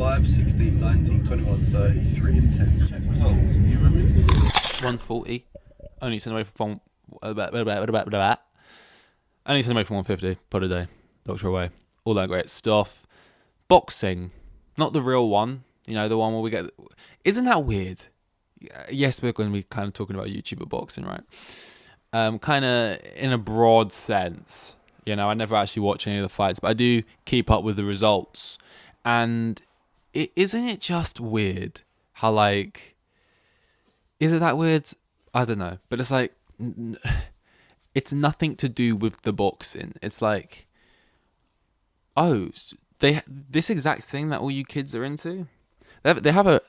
5, 16, 19, 21, 30, 3 and 10. Check results. You remember? 140. Only sent away from only sent away from 150 per day. Doctor away. All that great stuff. Boxing. Not the real one. You know, the one where we get... Isn't that weird? Yes, we're going to be kind of talking about YouTuber boxing, right? Kind of in a broad sense. You know, I never actually watch any of the fights, but I do keep up with the results. And isn't it just weird how, like... Is it that weird? I don't know. But it's like... It's nothing to do with the boxing. It's like... Oh, this exact thing that all you kids are into? They have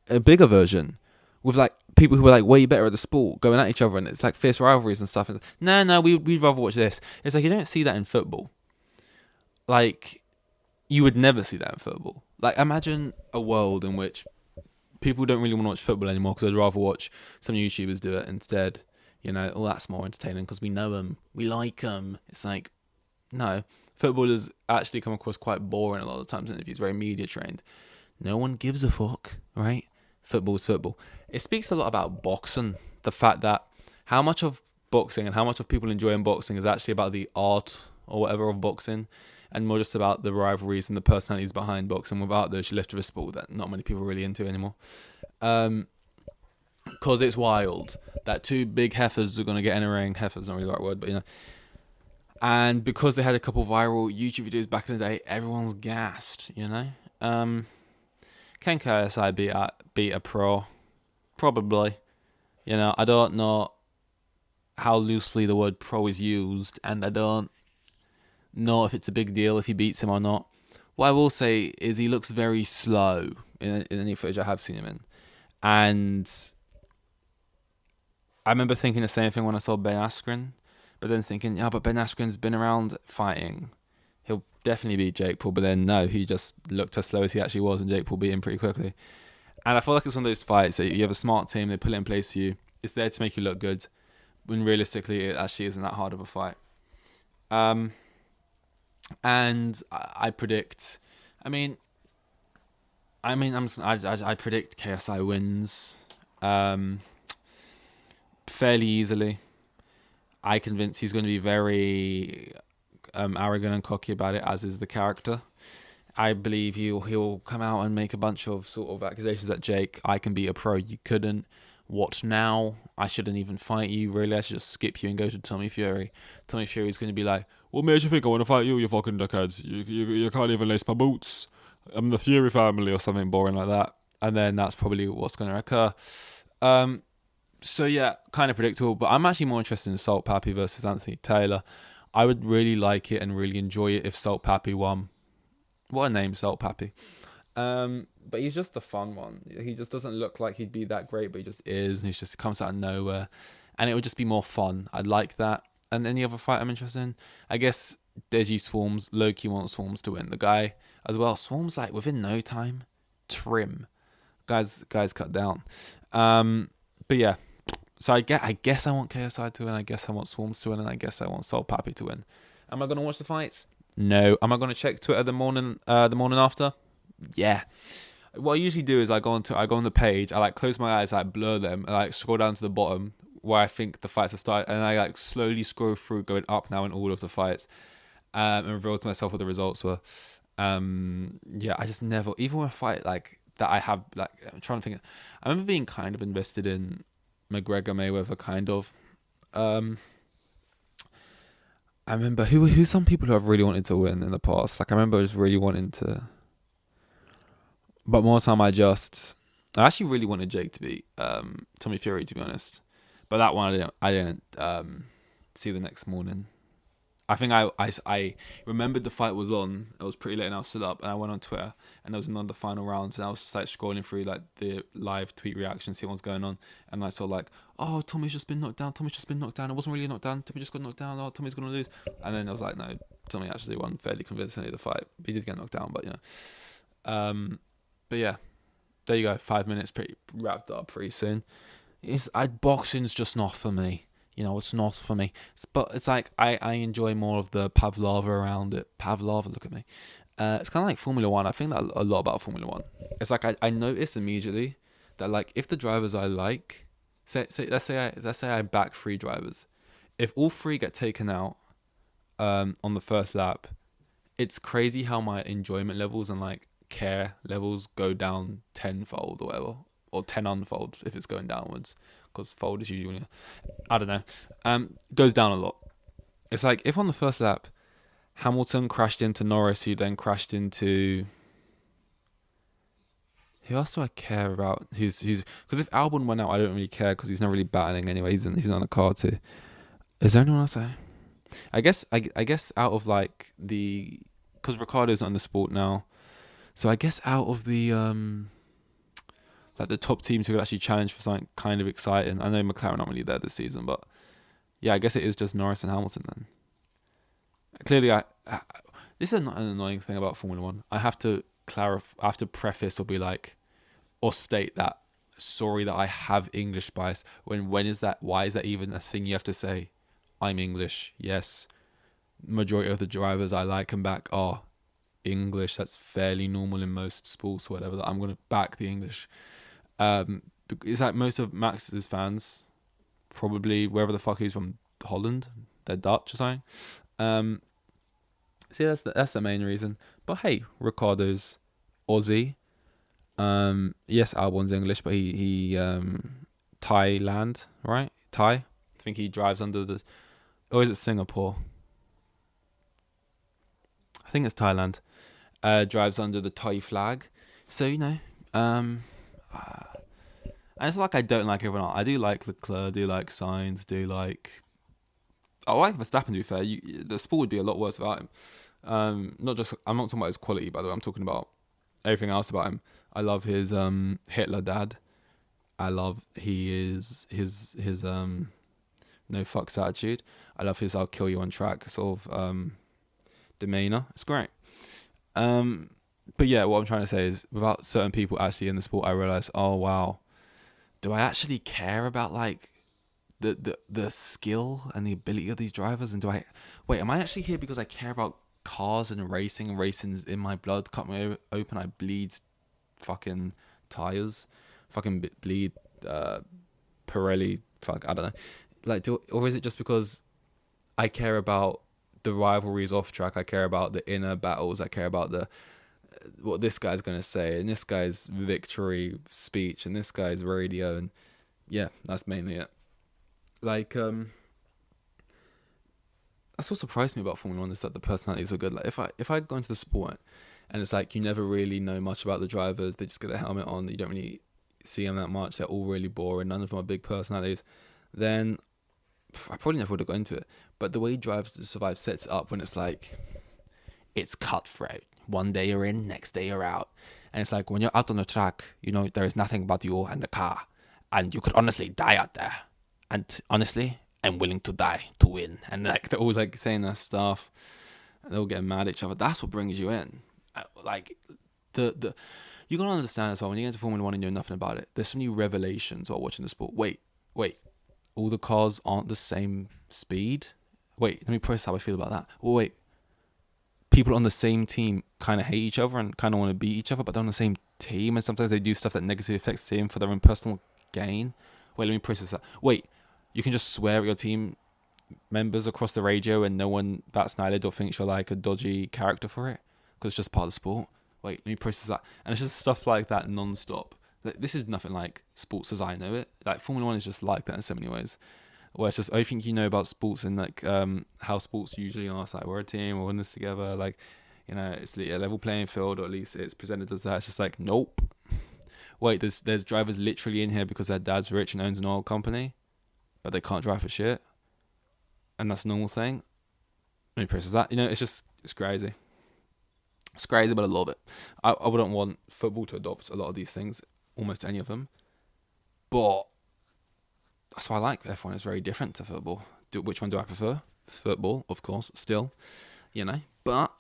a bigger version with like people who are like way better at the sport going at each other, and it's like fierce rivalries and stuff. And no, we'd rather watch this. It's like you don't see that in football. Like you would never see that in football. Like imagine a world in which people don't really want to watch football anymore because they'd rather watch some YouTubers do it instead. You know, oh that's more entertaining because we know them, we like them. It's like no, football has actually come across quite boring a lot of times in interviews, very media trained. No one gives a fuck, right? Football's football. It speaks a lot about boxing. The fact that how much of boxing and how much of people enjoying boxing is actually about the art or whatever of boxing and more just about the rivalries and the personalities behind boxing without those left of a sport that not many people are really into anymore. Because it's wild that two big heifers are going to get in a ring. Heifer's not really the right word, but you know. And because they had a couple viral YouTube videos back in the day, everyone's gassed, you know? Can KSI beat a pro? Probably. You know, I don't know how loosely the word pro is used, and I don't know if it's a big deal if he beats him or not. What I will say is he looks very slow in any footage I have seen him in. And I remember thinking the same thing when I saw Ben Askren, but then thinking, yeah, but Ben Askren's been around fighting. He'll definitely beat Jake Paul, but then no, he just looked as slow as he actually was, and Jake Paul beat him pretty quickly. And I feel like it's one of those fights that you have a smart team, they put it in place for you. It's there to make you look good, when realistically it actually isn't that hard of a fight. And I predict, I predict KSI wins fairly easily. I convince he's going to be very arrogant and cocky about it, as is the character. I believe he'll come out and make a bunch of sort of accusations at Jake. I can be a pro, you couldn't. What now? I shouldn't even fight you, really. I should just skip you and go to Tommy Fury. Tommy Fury's going to be like, what made you think I want to fight you, you fucking dickheads? You can't even lace my boots. I'm the Fury family or something boring like that. And then that's probably what's going to occur. So yeah, kind of predictable, but I'm actually more interested in Salt Pappy versus Anthony Taylor. I would really like it and really enjoy it if Salt Pappy won. What a name, Salt Pappy. But he's just the fun one. He just doesn't look like he'd be that great, but he just is, and he just comes out of nowhere. And it would just be more fun. I'd like that. And any other fight I'm interested in? I guess Deji Swarms, Loki wants Swarms to win. The guy as well, Swarms like within no time, trim. Guys cut down. But yeah. So I guess I want KSI to win, I guess I want Swarms to win, and I guess I want Salt Pappy to win. Am I going to watch the fights? No. Am I going to check Twitter the morning after? Yeah. What I usually do is I go on the page, I like close my eyes, I like blur them, and I like scroll down to the bottom where I think the fights are started, and I like slowly scroll through, going up now in all of the fights, and reveal to myself what the results were. Yeah, I just never, even with a fight like that I have, like, I'm trying to think, I remember being kind of invested in McGregor Mayweather, kind of. I remember who some people who I've really wanted to win in the past. Like I remember just really wanting to, but more time I actually really wanted Jake to beat Tommy Fury, to be honest. But that one I didn't see the next morning. I think I remembered the fight was on. It was pretty late and I was stood up and I went on Twitter and there was another final round and I was just like scrolling through like the live tweet reactions, see what's going on, and I saw like, oh, Tommy's just been knocked down. It wasn't really knocked down. Tommy just got knocked down. Oh, Tommy's gonna lose. And then I was like, no, Tommy actually won fairly convincingly the fight. He did get knocked down, but you know. But yeah, there you go. 5 minutes, pretty wrapped up pretty soon. Boxing's just not for me. You know, it's not for me. But it's like I enjoy more of the Pavlova around it. Pavlova, look at me. It's kind of like Formula One. I think that a lot about Formula One. It's like I noticed immediately that like if the drivers I like, let's say I back three drivers, if all three get taken out, on the first lap, it's crazy how my enjoyment levels and like care levels go down tenfold or whatever, or 10 unfold if it's going downwards, because fold is usually when I don't know, goes down a lot. It's like if on the first lap Hamilton crashed into Norris, who then crashed into, who else do I care about? Who's because if Albon went out, I don't really care because he's not really battling anyway. He's on a car too. Is there anyone else? I guess out of like the, because Ricciardo's on the sport now, so I guess out of the like the top teams who could actually challenge for something kind of exciting. I know McLaren aren't really there this season, but yeah, I guess it is just Norris and Hamilton then. Clearly, this is an annoying thing about Formula One. I have to clarify, I have to preface or be like, or state that sorry that I have English bias. When is that? Why is that even a thing you have to say? I'm English. Yes, majority of the drivers I like and back are English. That's fairly normal in most sports or whatever. That I'm gonna back the English. It's like most of Max's fans, probably wherever the fuck he's from, Holland. They're Dutch or something. See, that's the main reason. But hey, Ricciardo's Aussie. Yes, Albon's English, but he Thailand, right? Thai. I think he drives under the, or is it Singapore? I think it's Thailand. Drives under the Thai flag. So and it's like I don't like everyone else. I do like Leclerc, do like Sainz, do like, I like Verstappen, to be fair. The sport would be a lot worse without him. I'm not talking about his quality, by the way. I'm talking about everything else about him. I love his Hitler dad. I love his no fucks attitude. I love his I'll kill you on track sort of demeanor. It's great. But yeah, what I'm trying to say is, without certain people actually in the sport, I realize, oh wow, do I actually care about like the skill and the ability of these drivers? And am I actually here because I care about cars and racing, and racing's in my blood? Cut me open, I bleed fucking tires, fucking bleed Pirelli, fuck, I don't know. Like, or is it just because I care about the rivalries off track? I care about the inner battles. I care about the what this guy's gonna say, and this guy's victory speech, and this guy's radio, and yeah, that's mainly it. Like, that's what surprised me about Formula One, is that the personalities are good. Like, if I go into the sport and it's like you never really know much about the drivers, they just get a helmet on, you don't really see them that much, they're all really boring, none of them are big personalities, then I probably never would have got into it. But the way Drive to Survive sets it up, when it's like, it's cutthroat. One day you're in, next day you're out. And it's like, when you're out on the track, there is nothing but you and the car. And you could honestly die out there. And honestly, I'm willing to die to win. And like, they're always like saying that stuff. And they're all getting mad at each other. That's what brings you in. Like, you gotta understand as well, when you get into Formula One and you know nothing about it, there's so many revelations while watching the sport. Wait. All the cars aren't the same speed? Wait, let me process how I feel about that. Well, wait. People on the same team kind of hate each other and kind of want to beat each other, but they're on the same team, and sometimes they do stuff that negatively affects the team for their own personal gain. Wait, let me process that. Wait, you can just swear at your team members across the radio and no one bats an eyelid or thinks you're like a dodgy character for it because it's just part of the sport? Wait, let me process that. And it's just stuff like that non-stop. This is nothing like sports as I know it. Like, Formula One is just like that in so many ways. Where it's just everything you know about sports and like how sports usually are. It's like, we're a team, we're in this together. Like, it's a level playing field, or at least it's presented as that. It's just like, nope. Wait, there's drivers literally in here because their dad's rich and owns an oil company, but they can't drive for shit, and that's a normal thing. Let me process that. It's crazy. It's crazy, but I love it. I wouldn't want football to adopt a lot of these things, almost any of them, but that's why I like F1. It's very different to football. Which one do I prefer? Football, of course, still, but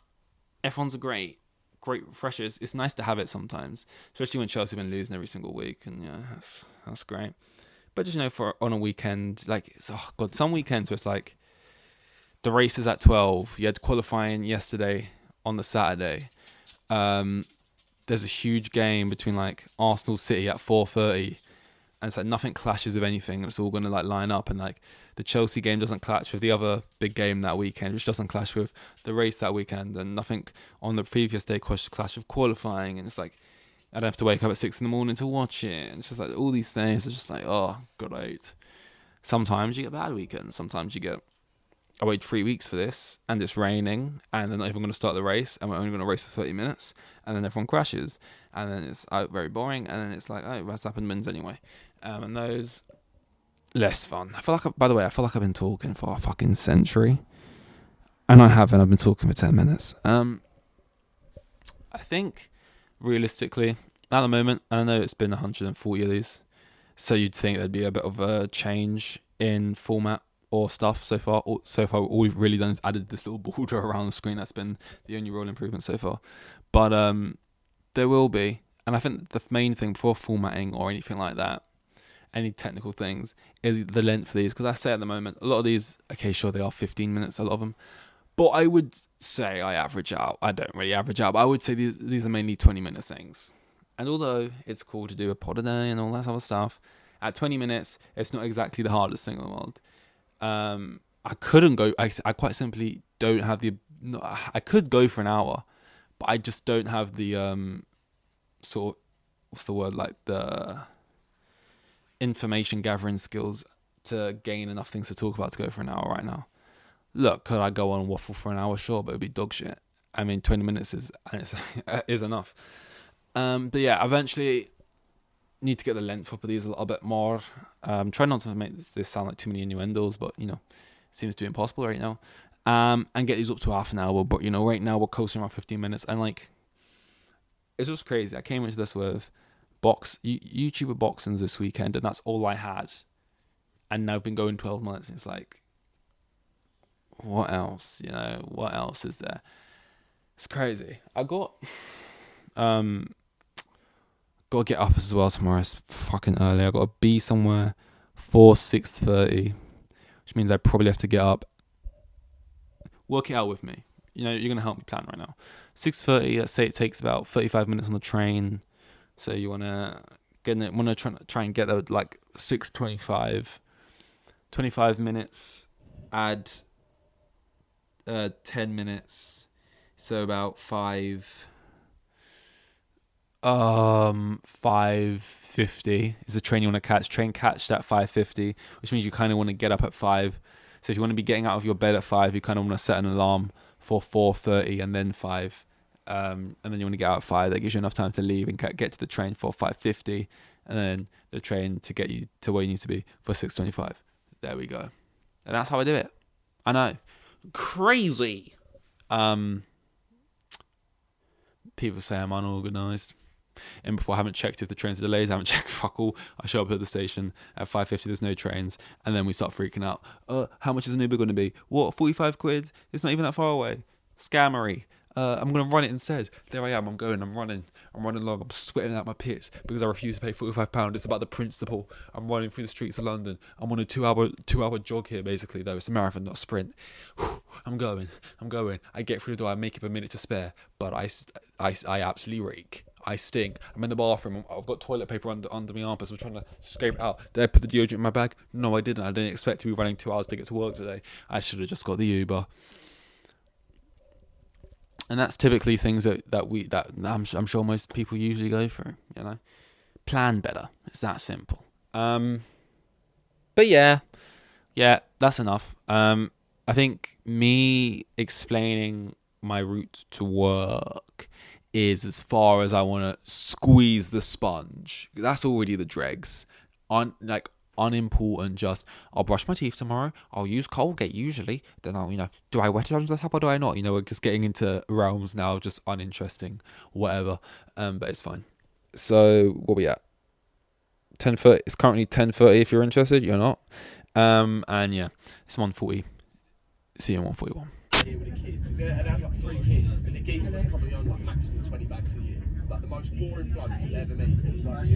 F1's a great refreshers. It's nice to have it sometimes, especially when Chelsea have been losing every single week, and that's great. But just for on a weekend, like, some weekends where it's like the race is at 12. You had qualifying yesterday on the Saturday, there's a huge game between like Arsenal City at 4:30, and it's like nothing clashes with anything. It's all going to like line up, and like the Chelsea game doesn't clash with the other big game that weekend, which doesn't clash with the race that weekend, and nothing on the previous day clash with qualifying. And it's like I don't have to wake up at 6 a.m. to watch it. And it's just like all these things are just like, oh, great. Sometimes you get bad weekends. Sometimes you get, I waited 3 weeks for this, and it's raining, and they're not even going to start the race, and we're only going to race for 30 minutes, and then everyone crashes, and then it's very boring, and then it's like, oh, Verstappen wins anyway. And those, less fun. I feel like I've been talking for a fucking century, and I haven't. I've been talking for 10 minutes. I think, realistically, at the moment, I know it's been 140 of these, so you'd think there'd be a bit of a change in format or stuff so far. All we've really done is added this little border around the screen. That's been the only real improvement so far. But there will be, and I think the main thing before formatting or anything like that, any technical things, is the length of these. Because I say at the moment, a lot of these, okay, sure, they are 15 minutes, a lot of them, but I would say I don't really average out, but I would say these are mainly 20-minute things. And although it's cool to do a pod a day and all that other stuff, at 20 minutes, it's not exactly the hardest thing in the world. I couldn't go. I quite simply don't have the. No, I could go for an hour, but I just don't have the sort of, what's the word, like the information gathering skills to gain enough things to talk about to go for an hour right now. Look, could I go on and waffle for an hour? Sure, but it'd be dog shit. I mean, 20 minutes is enough. But yeah, eventually need to get the length up of these a little bit more. Try not to make this sound like too many innuendos, but you know, seems to be impossible right now. And get these up to half an hour. But you know, right now we're coasting around 15 minutes, and like, it's just crazy. I came into this with YouTuber boxings this weekend, and that's all I had. And now I've been going 12 months. And it's like, what else? You know, what else is there? It's crazy. I got to get up as well tomorrow. It's fucking early. I got to be somewhere for 6:30, which means I probably have to get up. Work it out with me. You know, you're gonna help me plan right now. 6:30. Let's say it takes about 35 minutes on the train. So you wanna try and get there like 6:25. 25 minutes. Add 10 minutes. So about 5:50 is the train you want to catch. Train catched at 5:50, which means you kind of want to get up at 5. So if you want to be getting out of your bed at 5, you kind of want to set an alarm for 4:30 and then 5. And then you want to get out at 5. That gives you enough time to leave and get to the train for 5:50, and then the train to get you to where you need to be for 6:25. There we go. And that's how I do it. I know. Crazy. People say I'm unorganised. And before I haven't checked if the trains are delayed, I haven't checked fuck all. I show up at the station at 5:50, there's no trains, and then we start freaking out. How much is an Uber going to be? What, 45 quid? It's not even that far away. Scammery. I'm going to run it instead. There I am, I'm running along, I'm sweating out my pits because I refuse to pay £45. It's about the principle. I'm running through the streets of London. I'm on a two hour jog here, basically, though. It's a marathon, not a sprint. I'm going. I get through the door, I make it a minute to spare, but I absolutely reek. I stink. I'm in the bathroom. I've got toilet paper under my armpits. I'm trying to scrape it out. Did I put the deodorant in my bag? No, I didn't. I didn't expect to be running 2 hours to get to work today. I should have just got the Uber. And that's typically things that I'm sure most people usually go through. You know, plan better. It's that simple. But yeah, that's enough. I think me explaining my route to work is as far as I want to squeeze the sponge. That's already the dregs. Unimportant, just I'll brush my teeth tomorrow, I'll use Colgate usually, then I'll, do I wet it under the tap or do I not? We're just getting into realms now, just uninteresting, whatever. But it's fine. So, what we at? 10:30, it's currently 10:30 if you're interested, you're not. And yeah, it's 1:40. See you in 1:41. Here with the kids, and I had like 3 kids, and the geezer was probably on like maximum 20 bags a year. Like the most boring bloke you'll ever meet. Like,